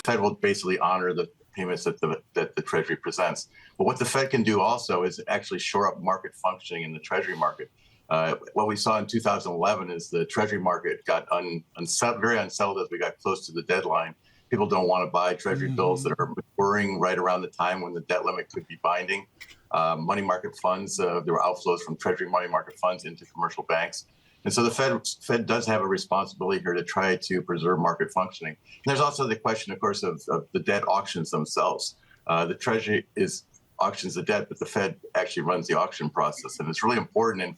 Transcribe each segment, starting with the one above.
Fed will basically honor the payments that the Treasury presents. But what the Fed can do also is actually shore up market functioning in the Treasury market. What we saw in 2011 is the Treasury market got very unsettled as we got close to the deadline. People don't want to buy Treasury bills that are maturing right around the time when the debt limit could be binding. Money market funds, there were outflows from Treasury money market funds into commercial banks. And so the Fed does have a responsibility here to try to preserve market functioning. And there's also the question, of course, of the debt auctions themselves. The Treasury auctions the debt, but the Fed actually runs the auction process. And it's really important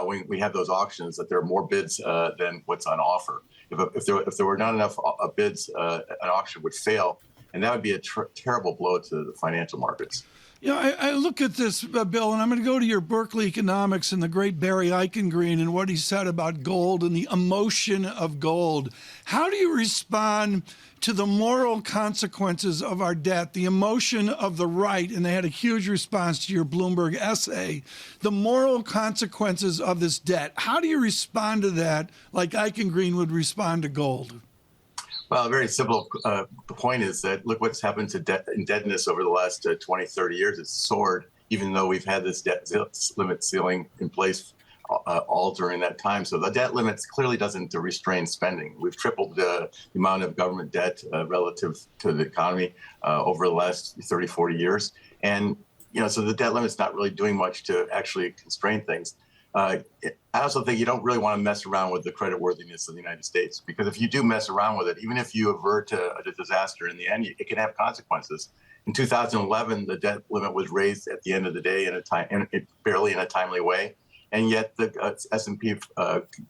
when we have those auctions that there are more bids than what's on offer. If there were not enough bids, an auction would fail, and that would be a terrible blow to the financial markets. Yeah, I look at this, Bill, and I'm going to go to your Berkeley economics and the great Barry Eichengreen and what he said about gold and the emotion of gold. How do you respond to the moral consequences of our debt, the emotion of the right, and they had a huge response to your Bloomberg essay, the moral consequences of this debt? How do you respond to that like Eichengreen would respond to gold? Well, a very simple point is that look what's happened to indebtedness over the last 20, 30 years. It's soared, even though we've had this debt limit ceiling in place all during that time. So the debt limit clearly doesn't restrain spending. We've tripled the amount of government debt relative to the economy over the last 30, 40 years. And, so the debt limit's not really doing much to actually constrain things. I also think you don't really want to mess around with the creditworthiness of the United States, because if you do mess around with it, even if you avert a disaster in the end, it can have consequences. In 2011, the debt limit was raised at the end of the day barely in a timely way, and yet the S&P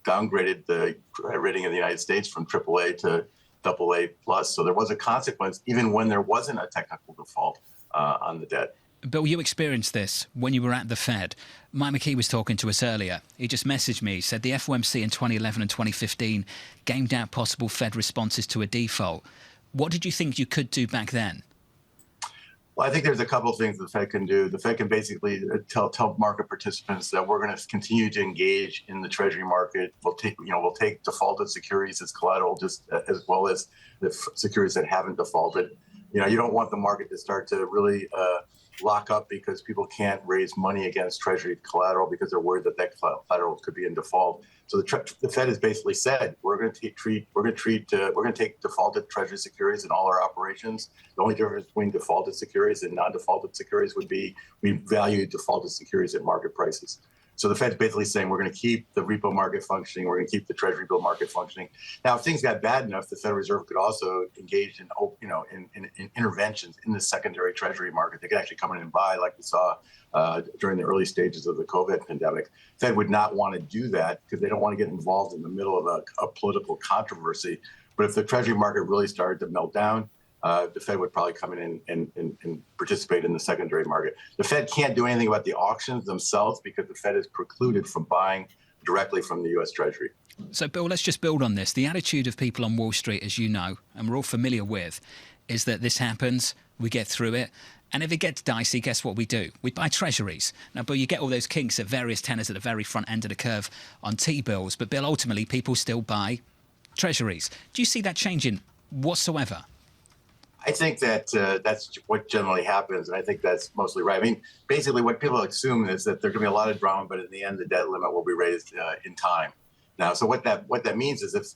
downgraded the credit rating of the United States from AAA to AA plus. So there was a consequence, even when there wasn't a technical default on the debt. Bill, you experienced this when you were at the Fed. Mike McKee was talking to us earlier. He just messaged me, said the FOMC in 2011 and 2015 gamed out possible Fed responses to a default. What did you think you could do back then? Well, I think there's a couple of things the Fed can do. The Fed can basically tell market participants that we're going to continue to engage in the Treasury market. We'll take defaulted securities as collateral, just as well as the securities that haven't defaulted. You don't want the market to start to really lock up because people can't raise money against Treasury collateral because they're worried that collateral could be in default. So the Fed has basically said we're going to take defaulted Treasury securities in all our operations. The only difference between defaulted securities and non-defaulted securities would be we value defaulted securities at market prices. So the Fed's basically saying we're going to keep the repo market functioning, we're going to keep the Treasury bill market functioning. Now, if things got bad enough, the Federal Reserve could also engage in interventions in the secondary Treasury market. They could actually come in and buy, like we saw during the early stages of the COVID pandemic. Fed would not want to do that because they don't want to get involved in the middle of a political controversy. But if the Treasury market really started to melt down, the Fed would probably come in and participate in the secondary market. The Fed can't do anything about the auctions themselves because the Fed is precluded from buying directly from the U.S. Treasury. So, Bill, let's just build on this. The attitude of people on Wall Street, as you know, and we're all familiar with, is that this happens, we get through it, and if it gets dicey, guess what we do? We buy treasuries. Now, Bill, you get all those kinks at various tenors at the very front end of the curve on T-bills, but, Bill, ultimately, people still buy treasuries. Do you see that changing whatsoever? I think that that's what generally happens, and I think that's mostly right. I mean, basically what people assume is that there's going to be a lot of drama, but in the end, the debt limit will be raised in time. Now, so what that means is if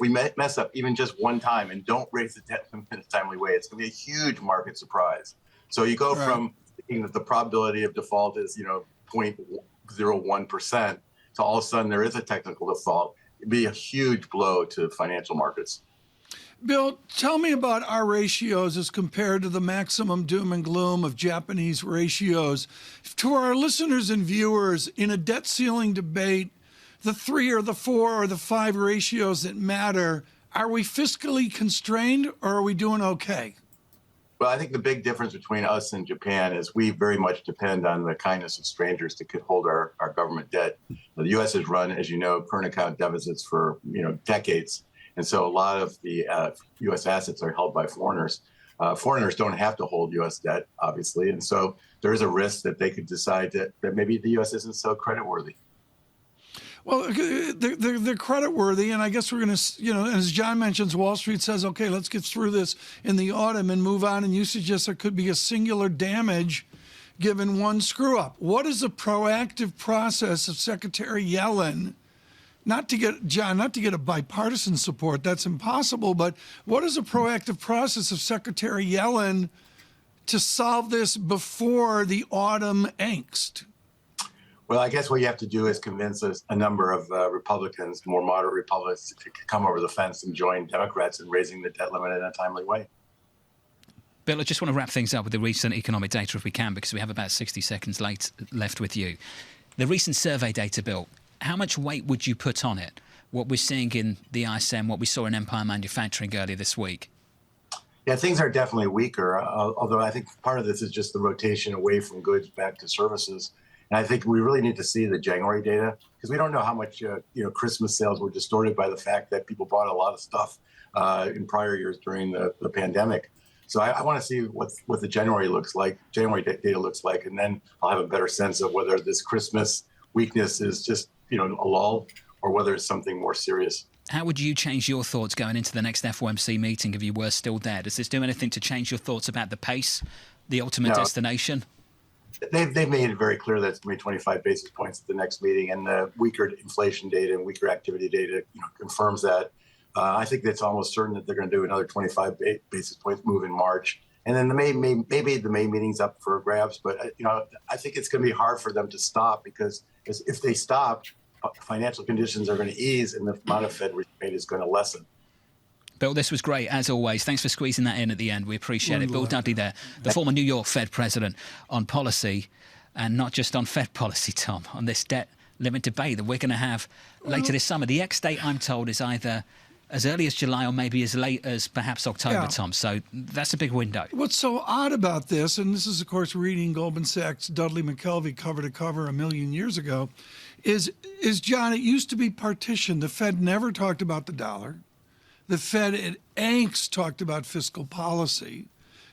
we mess up even just one time and don't raise the debt limit in a timely way, it's going to be a huge market surprise. So you go from thinking that the probability of default is 0.01% to all of a sudden there is a technical default. It'd be a huge blow to financial markets. Bill, tell me about our ratios as compared to the maximum doom and gloom of Japanese ratios. To our listeners and viewers, in a debt ceiling debate, the 3 or the 4 or the 5 ratios that matter, are we fiscally constrained or are we doing okay? Well, I think the big difference between us and Japan is we very much depend on the kindness of strangers to hold our government debt. The U.S. has run, as you know, current account deficits for decades. And so a lot of the U.S. assets are held by foreigners. Foreigners don't have to hold U.S. debt, obviously. And so there is a risk that they could decide that maybe the U.S. isn't so creditworthy. Well, they're credit worthy, and I guess we're going to, as John mentions, Wall Street says, okay, let's get through this in the autumn and move on. And you suggest there could be a singular damage given one screw up. What is the proactive process of Secretary Yellen? Not to get a bipartisan support, that's impossible. But what is a proactive process of Secretary Yellen to solve this before the autumn angst? Well, I guess what you have to do is convince a number of Republicans, more moderate Republicans, to come over the fence and join Democrats in raising the debt limit in a timely way. Bill, I just want to wrap things up with the recent economic data if we can, because we have about 60 seconds left with you. The recent survey data, Bill, how much weight would you put on it? What we're seeing in the ISM, what we saw in Empire Manufacturing earlier this week? Yeah, things are definitely weaker, although I think part of this is just the rotation away from goods back to services. And I think we really need to see the January data because we don't know how much Christmas sales were distorted by the fact that people bought a lot of stuff in prior years during the pandemic. So I want to see what the January data looks like, and then I'll have a better sense of whether this Christmas weakness is just a lull or whether it's something more serious. How would you change your thoughts going into the next FOMC meeting if you were still there? Does this do anything to change your thoughts about the pace, the ultimate destination? They've made it very clear that it's going to be 25 basis points at the next meeting, and the weaker inflation data and weaker activity data confirms that. I think it's almost certain that they're going to do another 25 basis points move in March, and then maybe the May meeting's up for grabs. But I think it's going to be hard for them to stop because if they stop, financial conditions are going to ease, and the amount of Fed rate is going to lessen. Bill, this was great, as always. Thanks for squeezing that in at the end. We appreciate it. Bill Dudley there, the former New York Fed president, on policy, and not just on Fed policy, Tom, on this debt limit debate that we're going to have later this summer. The ex-date, I'm told, is either as early as July or maybe as late as perhaps October, Tom. So that's a big window. What's so odd about this, and this is, of course, reading Goldman Sachs' Dudley McKelvey cover to cover a million years ago, is John, it used to be partitioned. The Fed never talked about the dollar. The Fed at angst talked about fiscal policy.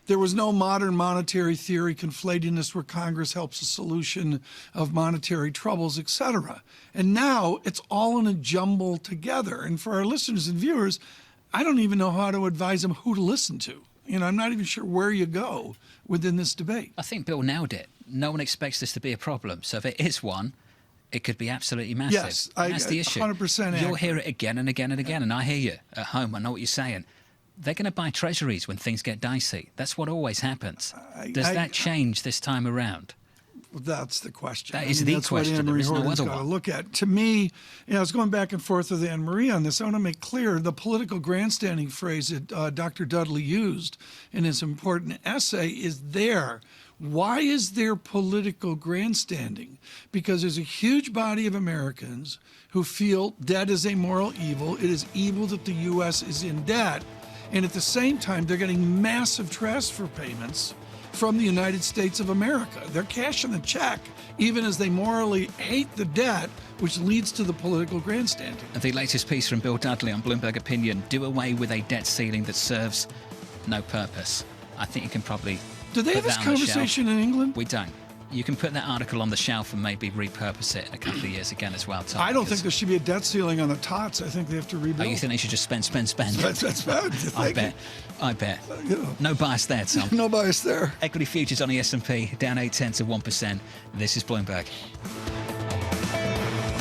There was no modern monetary theory conflating this where Congress helps a solution of monetary troubles, et cetera. And now it's all in a jumble together. And for our listeners and viewers, I don't even know how to advise them who to listen to. I'm not even sure where you go within this debate. I think Bill nailed it. No one expects this to be a problem. So if it is one, it could be absolutely massive. Yes, that's the issue. 100% You'll hear it again and again and again, and I hear you at home. I know what you're saying. They're going to buy treasuries when things get dicey. That's what always happens. Does that change this time around? That's the question. That is the question. There is no other one. Look at. To me, I was going back and forth with Anne Marie on this. I want to make clear the political grandstanding phrase that Dr. Dudley used in his important essay is there. Why is there political grandstanding? Because there's a huge body of Americans who feel debt is a moral evil. It is evil that the U.S. is in debt. And at the same time, they're getting massive transfer payments from the United States of America. They're cashing the check, even as they morally hate the debt, which leads to the political grandstanding. The latest piece from Bill Dudley on Bloomberg Opinion, do away with a debt ceiling that serves no purpose. I think you can probably Do they have this conversation in England? We don't. You can put that article on the shelf and maybe repurpose it in a couple of years again as well, Tom. I don't think there should be a debt ceiling on the tots. I think they have to rebuild. Oh, you think they should just spend? That's bad. I bet. No bias there, Tom. No bias there. Equity futures on the S&P down 0.8 to 1%. This is Bloomberg.